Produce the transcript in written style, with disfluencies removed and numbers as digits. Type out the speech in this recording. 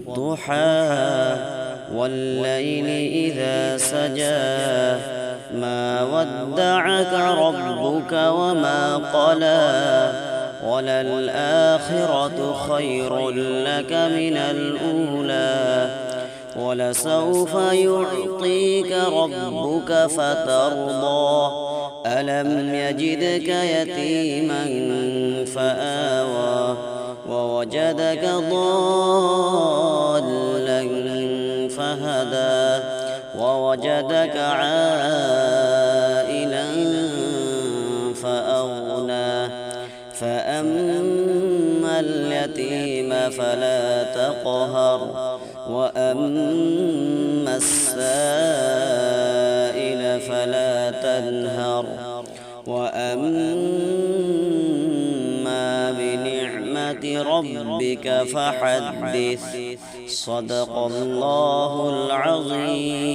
والضحى والليل إذا سجى ما ودعك ربك وما قلى وللآخرة خير لك من الأولى ولسوف يعطيك ربك فترضى ألم يجدك يتيما فآوى ووجدك ضالا فهدى ووجدك عائلا فأغنى فأما اليتيم فلا تقهر وأما السائل فلا تنهر وأما بنعمة ربك فحدث صدق الله العظيم.